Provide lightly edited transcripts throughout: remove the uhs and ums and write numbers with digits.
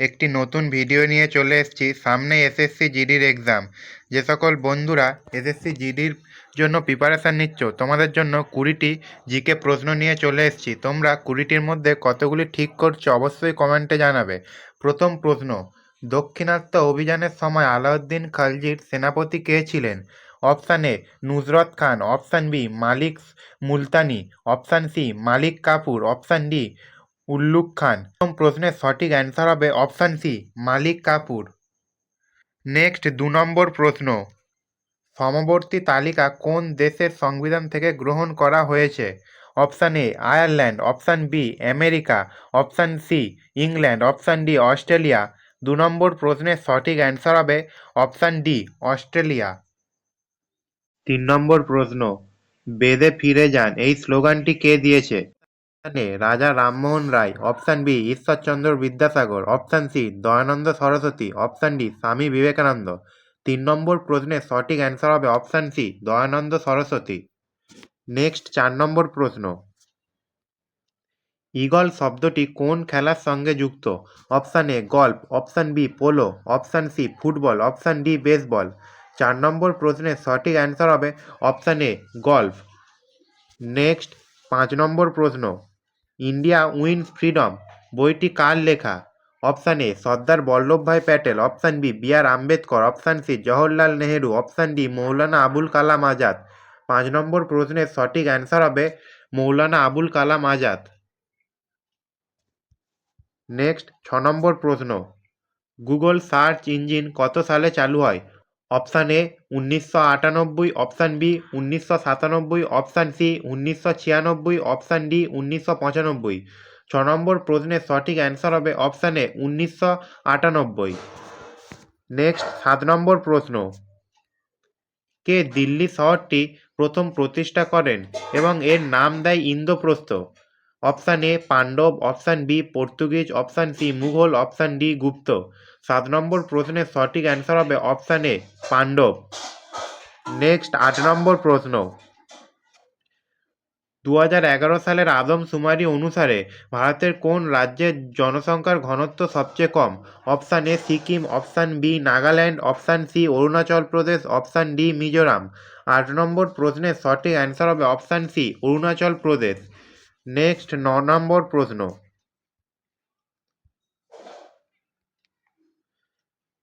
একটি নতুন ভিডিও নিয়ে চলে এসেছি। সামনে এসএসসি জিডির এক্সাম। যে সকল বন্ধুরা এসএসসি জিডির জন্য প্রিপারেশান নিচ্ছ, তোমাদের জন্য 20টি জিকে প্রশ্ন নিয়ে চলে এসেছি। তোমরা 20টির মধ্যে কতগুলি ঠিক করছো অবশ্যই কমেন্টে জানাবে। প্রথম প্রশ্ন, দাক্ষিণাত্য অভিযানের সময় আলাউদ্দিন খালজির সেনাপতি কে ছিলেন? Option A Nusrat Khan, option B Malik Multani, option C Malik Kafur, option D Ulugh Khan. প্রথম প্রশ্নের সঠিক অ্যান্সার হবে option C Malik Kafur. Next 2 নম্বর প্রশ্ন, সমবর্তী তালিকা কোন দেশের সংবিধান থেকে গ্রহণ করা হয়েছে? Option A Ireland, option B America, option C England, option D Australia. 2 নম্বর প্রশ্নের সঠিক অ্যান্সার হবে অপশান ডি অস্ট্রেলিয়া। 3 নম্বর প্রশ্ন, বেদে ফিরে যান এই স্লোগানটি কে দিয়েছে? Option A Raja Rammohan Roy, option B Ishwarchandra Vidyasagar, option C Dayananda Saraswati, option D Swami Vivekananda. 3 নম্বর প্রশ্নের সঠিক অ্যান্সার হবে option C Dayananda Saraswati. Next 4 নম্বর প্রশ্ন, ঈগল শব্দটি কোন খেলার সঙ্গে যুক্ত? Option A golf, option B polo, option C football, option D baseball. 4 নম্বর প্রশ্নের সঠিক অ্যান্সার হবে অপশান এ গল্ফ। নেক্সট 5 নম্বর প্রশ্ন, ইন্ডিয়া উইন্স ফ্রিডম বইটি কার লেখা? Option A Sardar Vallabhbhai Patel, option B B R Ambedkar, option C Jawaharlal Nehru, option D Maulana Abul Kalam Azad. 5 নম্বর প্রশ্নের সঠিক অ্যান্সার হবে মৌলানা আবুল কালাম আজাদ। নেক্সট 6 নম্বর প্রশ্ন, গুগল সার্চ ইঞ্জিন কত সালে চালু হয়? Option A 1998, option B 1997, option C 1996, option D 1995। 6 নম্বর প্রশ্নের সঠিক অ্যান্সার হবে অপশান এ 1998। নেক্সট 7 নম্বর প্রশ্ন, কে দিল্লি শহরটি প্রথম প্রতিষ্ঠা করেন এবং এর নাম দেয় Indraprastha? Option A Pandava, option B Portuguese, option C Mughal, option D Gupta. 7 নম্বর প্রশ্নের সঠিক অ্যান্সার হবে অপশান এ পাণ্ডব। নেক্সট 8 নম্বর প্রশ্ন, 2011 সালের আদমশুমারি অনুসারে ভারতের কোন রাজ্যের জনসংখ্যার ঘনত্ব সবচেয়ে কম? Option A Sikkim, option B Nagaland, option C Arunachal Pradesh, option D Mizoram. 8 নম্বর প্রশ্নের সঠিক অ্যান্সার হবে option C Arunachal Pradesh. Next 9 নম্বর প্রশ্ন,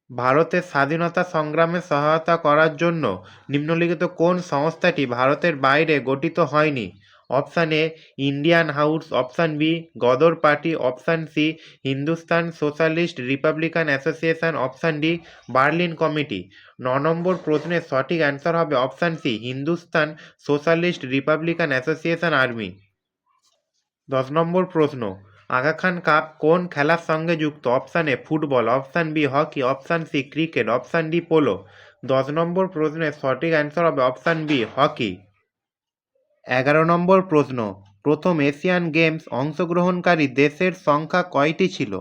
ভারতের স্বাধীনতা সংগ্রামে সহায়তা করার জন্য নিম্নলিখিত কোন সংস্থাটি ভারতের বাইরে গঠিত হয়নি? Option A Indian house, option B Ghadar party, option C Hindustan socialist republican association, option D Berlin committee. 9 নম্বর প্রশ্নের সঠিক অ্যান্সার হবে option C Hindustan socialist republican association army. 10 নম্বর প্রশ্ন, আগা খান কাপ কোন খেলার সঙ্গে যুক্ত? Option A football, option B hockey, option C cricket, option D polo. 10 নম্বর প্রশ্নের সঠিক অ্যান্সার হবে অপশান বি হকি। 11 নম্বর প্রশ্ন, প্রথম এশিয়ান গেমস অংশগ্রহণকারী দেশের সংখ্যা কয়টি ছিল?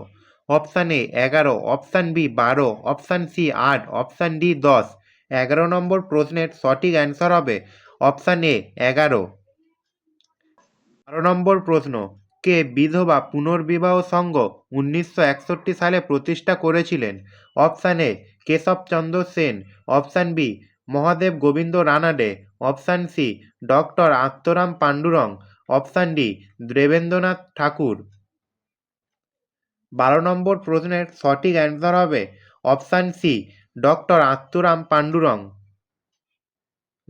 Option A 11, option B 12, option C 8, option D 10। 11 নম্বর প্রশ্নের সঠিক অ্যান্সার হবে অপশান এ 11। 12 নম্বর প্রশ্ন, কে বিধবা পুনর্বিবাহ সংঘ 1961 সালে প্রতিষ্ঠা করেছিলেন? Option A Keshab Chandra Sen, option B Mahadev Govind Ranade, option C doctor Atmaram Pandurang, option D Debendranath Thakur. 12 নম্বর প্রশ্নের সঠিক অ্যান্সার হবে option C doctor Atmaram Pandurang.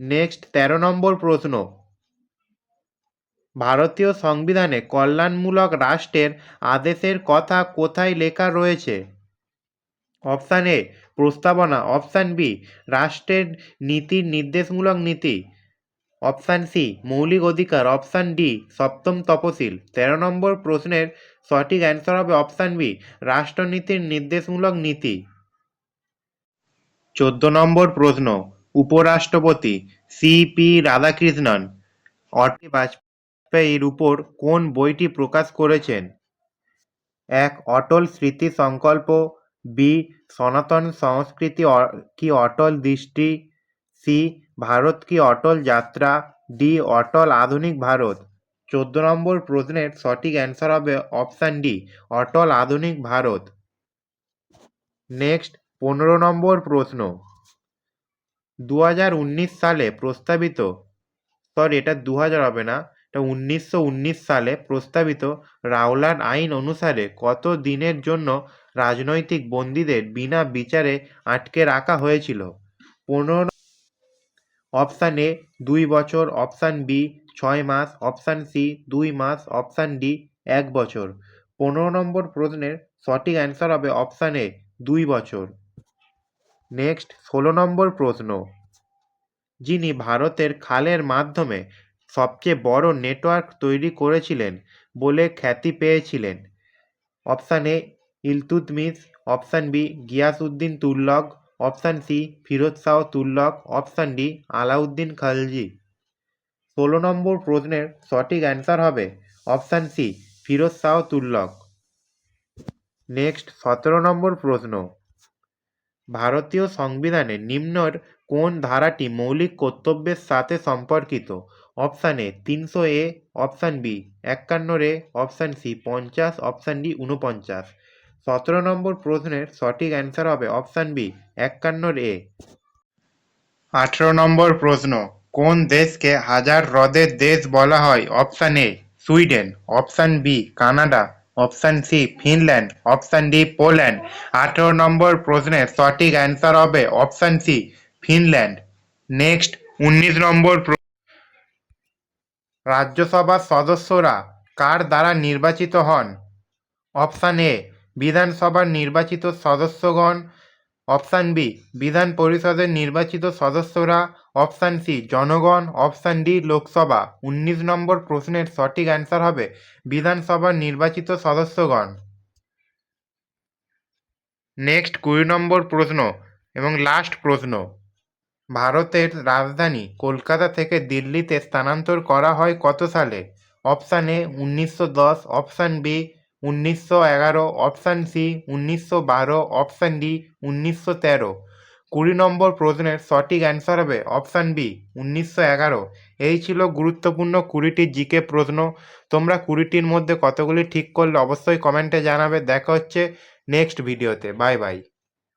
Next 13 নম্বর প্রশ্ন, ভারতীয় সংবিধানে কল্যাণমূলক রাষ্ট্রের আদেশের কথা কোথায় লেখা রয়েছে? অপশান এ প্রস্তাবনা, অপশান বি রাষ্ট্রের নীতির নির্দেশমূলক নীতি, অপশান সি মৌলিক অধিকার, অপশান ডি সপ্তম তপশিল। 13 নম্বর প্রশ্নের সঠিক অ্যান্সার হবে অপশান বি রাষ্ট্রনীতির নির্দেশমূলক নীতি। 14 নম্বর প্রশ্ন, উপরাষ্ট্রপতি সি.পি. রাধাকৃষ্ণন অটল বাজপেয়ীর উপর কোন বইটি প্রকাশ করেছেন? 1 অটল স্মৃতি সংকল্প, বি সনাতন সংস্কৃতি কি অটল দৃষ্টি, সি ভারত কি অটল যাত্রা, ডি অটল আধুনিক ভারত। 14 নম্বর প্রশ্নের সঠিক অ্যান্সার হবে অপশান ডি অটল আধুনিক ভারত। নেক্সট 15 নম্বর প্রশ্ন, 2019 সালে প্রস্তাবিত, সরি এটা 2000 হবে না, এটা 1919 সালে প্রস্তাবিত রাওলাট আইন অনুসারে কত দিনের জন্য রাজনৈতিক বন্দীদের বিনা বিচারে আটকে রাখা হয়েছিল? 15, অপশান এ 2 বছর, অপশান বি 6 মাস, অপশান সি 2 মাস, অপশান ডি 1 বছর। 15 নম্বর প্রশ্নের সঠিক অ্যান্সার হবে অপশান এ 2 বছর। নেক্সট 16 নম্বর প্রশ্ন, যিনি ভারতের খালের মাধ্যমে সবচেয়ে বড় নেটওয়ার্ক তৈরি করেছিলেন বলে খ্যাতি পেয়েছিলেন? Option A Iltutmish, option B Ghiyasuddin Tughlaq, option C Firoz Shah Tughlaq, option D Alauddin Khalji. 16 নম্বর প্রশ্নের সঠিক অ্যান্সার হবে option C Firoz Shah Tughlaq. Next 17 নম্বর প্রশ্ন, ভারতীয় সংবিধানে নিম্নের কোন ধারাটি মৌলিক কর্তব্যের সাথে সম্পর্কিত? Option A 300 A, option B 51 A, option C 50, option D 49। 17 নম্বর প্রশ্নের সঠিক অ্যান্সার হবে অপশান বি 51 এ। 18 নম্বর প্রশ্ন, কোন দেশকে হাজার হ্রদের দেশ বলা হয়? Option A Sweden, option B Canada, option C Finland, option D Poland. 18 নম্বর প্রশ্নের সঠিক অ্যান্সার হবে অপশান সি ফিনল্যান্ড। নেক্সট 19 নম্বর, রাজ্যসভার সদস্যরা কার দ্বারা নির্বাচিত হন? অপশান এ বিধানসভার নির্বাচিত সদস্যগণ, অপশান বি বিধান পরিষদের নির্বাচিত সদস্যরা, অপশান সি জনগণ, অপশান ডি লোকসভা। 19 নম্বর প্রশ্নের সঠিক অ্যান্সার হবে বিধানসভার নির্বাচিত সদস্যগণ। নেক্সট 20 নম্বর প্রশ্ন এবং লাস্ট প্রশ্ন, ভারতের রাজধানী কলকাতা থেকে দিল্লিতে স্থানান্তর করা হয় কত সালে? Option A 1910, option B 1911, option C 1912, option D 1913। 20 নম্বর প্রশ্নের সঠিক অ্যান্সার হবে অপশান বি 1911। এই ছিল গুরুত্বপূর্ণ 20টি জিকে প্রশ্ন। তোমরা 20টির মধ্যে কতগুলি ঠিক করলে অবশ্যই কমেন্টে জানাবে। দেখা হচ্ছে নেক্সট ভিডিওতে। Bye bye.